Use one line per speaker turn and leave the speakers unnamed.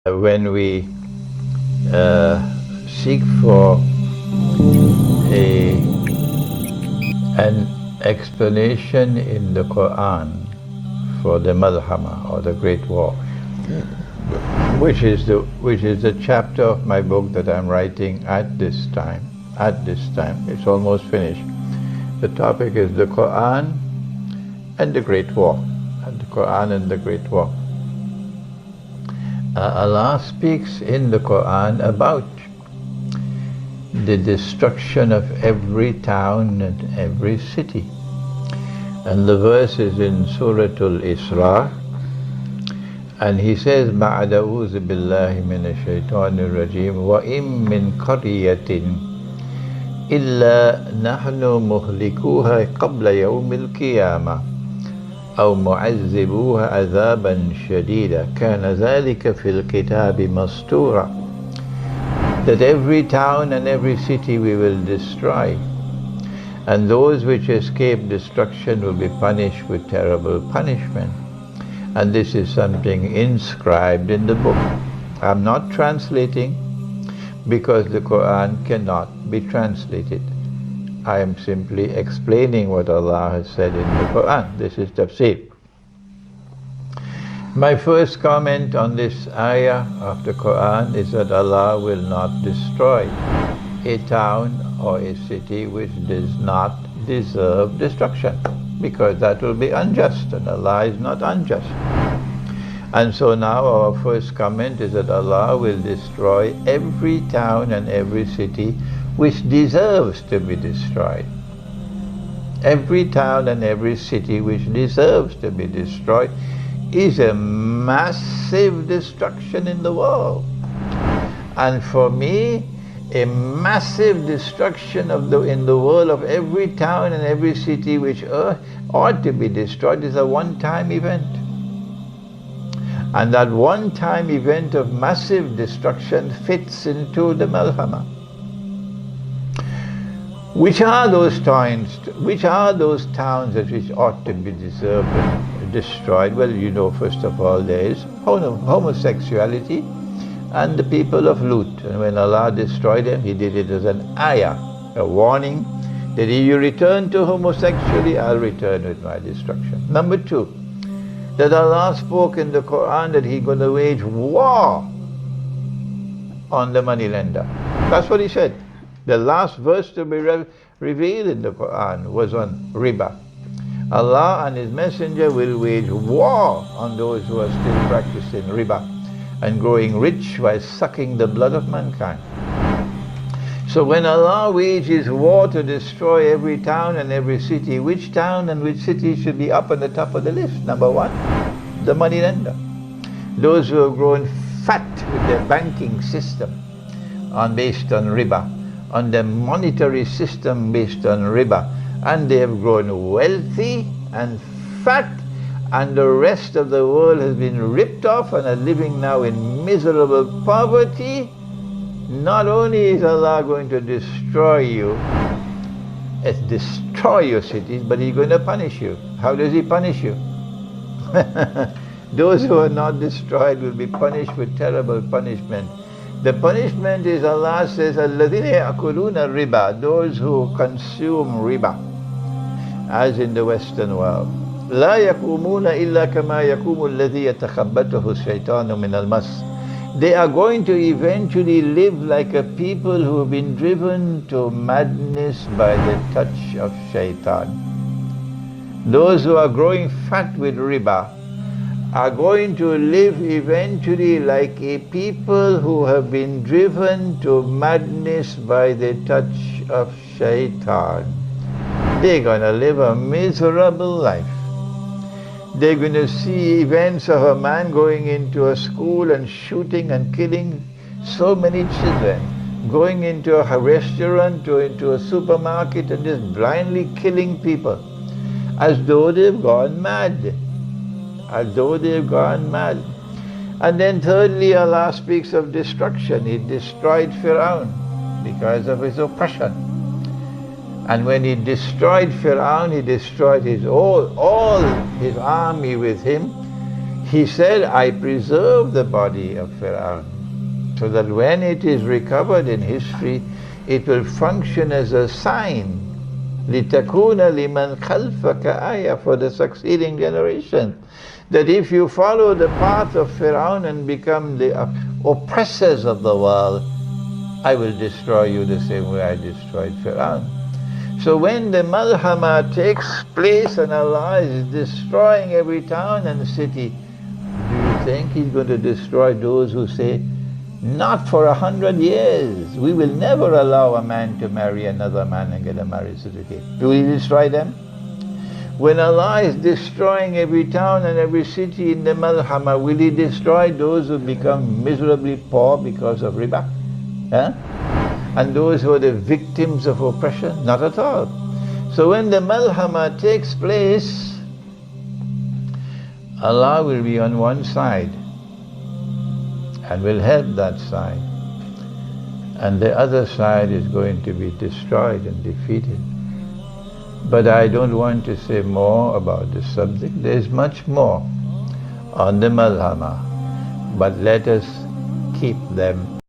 When we seek for a an explanation in the Quran for the Malhama, or the Great War, which is the chapter of my book that I'm writing at this time. It's almost finished. The topic is the Quran and the Great War. The Quran and the Great War. Allah speaks in the Quran about the destruction of every town and every city. And the verse is in Surah Al-Isra, and he says, بَعْدَ أُوذِ بِاللَّهِ مِنَ الشَّيْطَانِ الرَّجِيمِ وَإِن مِّن قَرْيَةٍ إِلَّا نَحْنُ مُهْلِكُوهَا قَبْلَ يَوْمِ الْقِيَامَةِ أو معذبوها عذابا شديدا كان ذلك في الكتاب مسطورا. That every town and every city we will destroy, and those which escape destruction will be punished with terrible punishment. And this is something inscribed in the book. I'm not translating because the Quran cannot be translated. I am simply explaining what Allah has said in the Quran. This is tafsir. My first comment on this ayah of the Quran is that Allah will not destroy a town or a city which does not deserve destruction, because that will be unjust, and Allah is not unjust. And so now our first comment is that Allah will destroy every town and every city which deserves to be destroyed. Every town and every city which deserves to be destroyed is a massive destruction in the world. And for me, a massive destruction in the world of every town and every city which ought to be destroyed is a one-time event. And that one-time event of massive destruction fits into the Malhama. Which are those towns? Which are those towns which ought to be deserved and destroyed? Well, you know, first of all, there is homosexuality and the people of Lut. And when Allah destroyed them, He did it as an ayah, a warning that if you return to homosexuality, I'll return with my destruction. Number two, that Allah spoke in the Quran that He's going to wage war on the moneylender. That's what He said. The last verse to be revealed in the Quran was on riba. Allah and His Messenger will wage war on those who are still practicing riba and growing rich by sucking the blood of mankind. So when Allah wages war to destroy every town and every city, which town and which city should be up on the top of the list? Number one, the moneylender. Those who have grown fat with their banking system based on riba, on the monetary system based on riba, and they have grown wealthy and fat, and the rest of the world has been ripped off and are living now in miserable poverty. Not only is Allah going to destroy you, destroy your cities, but He's going to punish you. How does He punish you? Those who are not destroyed will be punished with terrible punishment. The punishment is, Allah says, الَّذِينَ يَأْكُلُونَ الرِّبَى, those who consume riba, as in the Western world. لَا يَقُومُونَ إِلَّا كَمَا يَقُومُ الَّذِي يَتَخَبَّطُهُ الشَّيْطَانُ مِنَ الْمَسِّ. They are going to eventually live like a people who have been driven to madness by the touch of shaitan. Those who are growing fat with riba are going to live eventually like a people who have been driven to madness by the touch of shaitan. They're going to live a miserable life. They're going to see events of a man going into a school and shooting and killing so many children, going into a restaurant or into a supermarket and just blindly killing people, as though they've gone mad. As though they've gone mad. And then thirdly, Allah speaks of destruction. He destroyed Fir'aun because of his oppression. And when He destroyed Fir'aun, He destroyed all his army with him. He said, I preserve the body of Fir'aun so that when it is recovered in history, it will function as a sign لِتَكُونَ لِمَنْ خَلْفَكَ آيَةً, for the succeeding generation. That if you follow the path of Fir'aun and become the oppressors of the world, I will destroy you the same way I destroyed Fir'aun. So when the Malhama takes place and Allah is destroying every town and city, do you think He's going to destroy those who say, not for 100 years, we will never allow a man to marry another man and get a marriage certificate? Will He destroy them? When Allah is destroying every town and every city in the Malhama, will He destroy those who become miserably poor because of riba? Huh? And those who are the victims of oppression? Not at all. So when the Malhama takes place, Allah will be on one side and will help that side. And the other side is going to be destroyed and defeated. But I don't want to say more about the subject. There is much more on the Malhama. But let us keep them